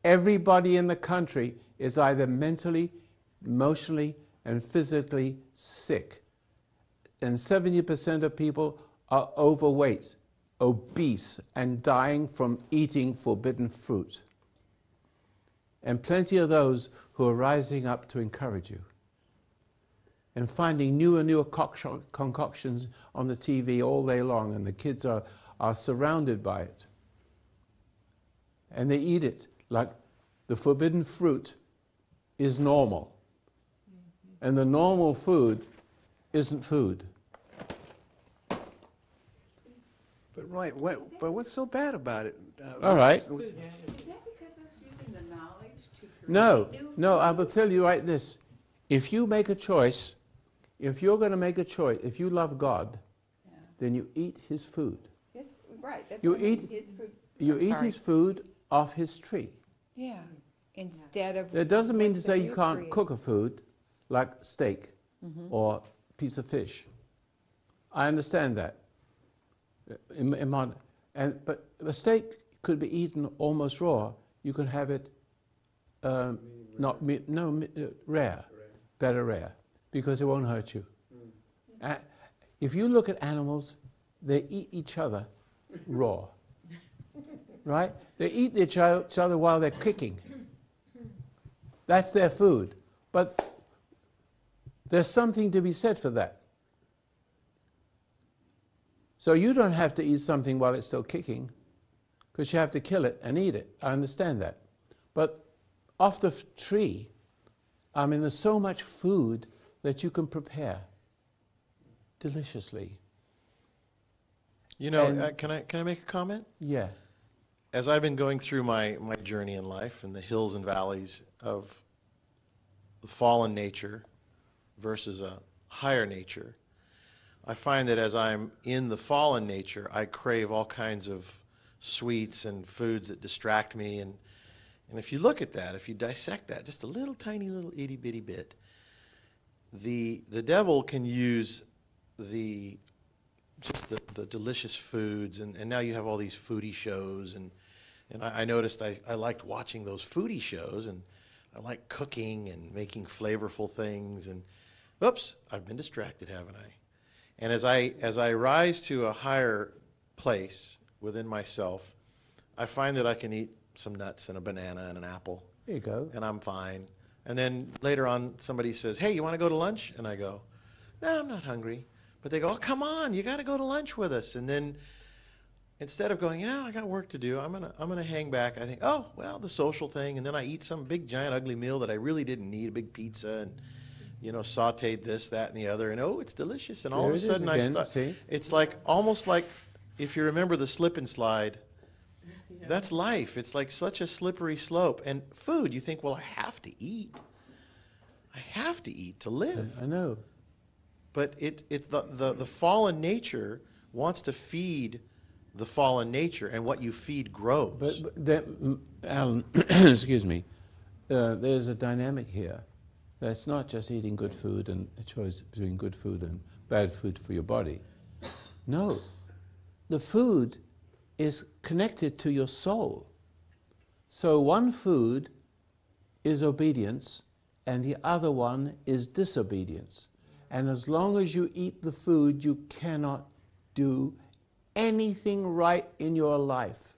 Everybody in the country is either mentally, emotionally, and physically sick. And 70% of people are overweight, obese, and dying from eating forbidden fruit. And plenty of those who are rising up to encourage you and finding newer and newer concoctions on the TV all day long, and the kids are surrounded by it. And they eat it like the forbidden fruit is normal. And the normal food isn't food. But right, but what's so bad about it? All right. Is that because us using the knowledge to create No, new no, I food? will tell you right this. If you make a choice, if you're going to make a choice, if you love God, Yeah. then you eat His food. Yes, right. That's You what I mean, eat- his food. You I'm eat sorry. His food off His tree. Yeah. Instead of. That doesn't mean to what say the you new can't create. cook a food like steak or piece of fish. I understand that. But a steak could be eaten almost raw. You can have it rare, better rare, because it won't hurt you. If you look at animals, they eat each other raw, right? They eat each other while they're kicking. That's their food. But there's something to be said for that. So you don't have to eat something while it's still kicking, because you have to kill it and eat it. I understand that. But off the tree, I mean, there's so much food that you can prepare deliciously. You know, And- can I make a comment? Yeah. As I've been going through my journey in life and the hills and valleys of the fallen nature versus a higher nature, I find that as I'm in the fallen nature, I crave all kinds of sweets and foods that distract me. And if you look at that, if you dissect that just a little tiny little itty bitty bit, the devil can use the delicious foods, and now you have all these foodie shows, and I noticed I liked watching those foodie shows, and I like cooking and making flavorful things, and oops, I've been distracted, haven't I? And as I rise to a higher place within myself, I find that I can eat some nuts and a banana and an apple, There you go. and I'm fine. And then later on, somebody says, "Hey, you want to go to lunch?" And I go, "No, I'm not hungry." But they go, "Oh, come on, you got to go to lunch with us." And then instead of going, "Yeah, I got work to do, I'm gonna hang back," I think, "Oh, well, the social thing," and then I eat some big giant ugly meal that I really didn't need, a big pizza, and sautéed this, that, and the other, and oh, it's delicious. And all There of a it is sudden, again, see? it's like almost like if you remember the slip and slide. Yeah. That's life. It's like such a slippery slope. And food, you think, well, I have to eat. I have to eat to live. I know. But the fallen nature wants to feed the fallen nature, and what you feed grows. But Alan, excuse me, there's a dynamic here. That's not just eating good food and a choice between good food and bad food for your body. No, the food is connected to your soul. So one food is obedience and the other one is disobedience. And as long as you eat the food, you cannot do anything right in your life.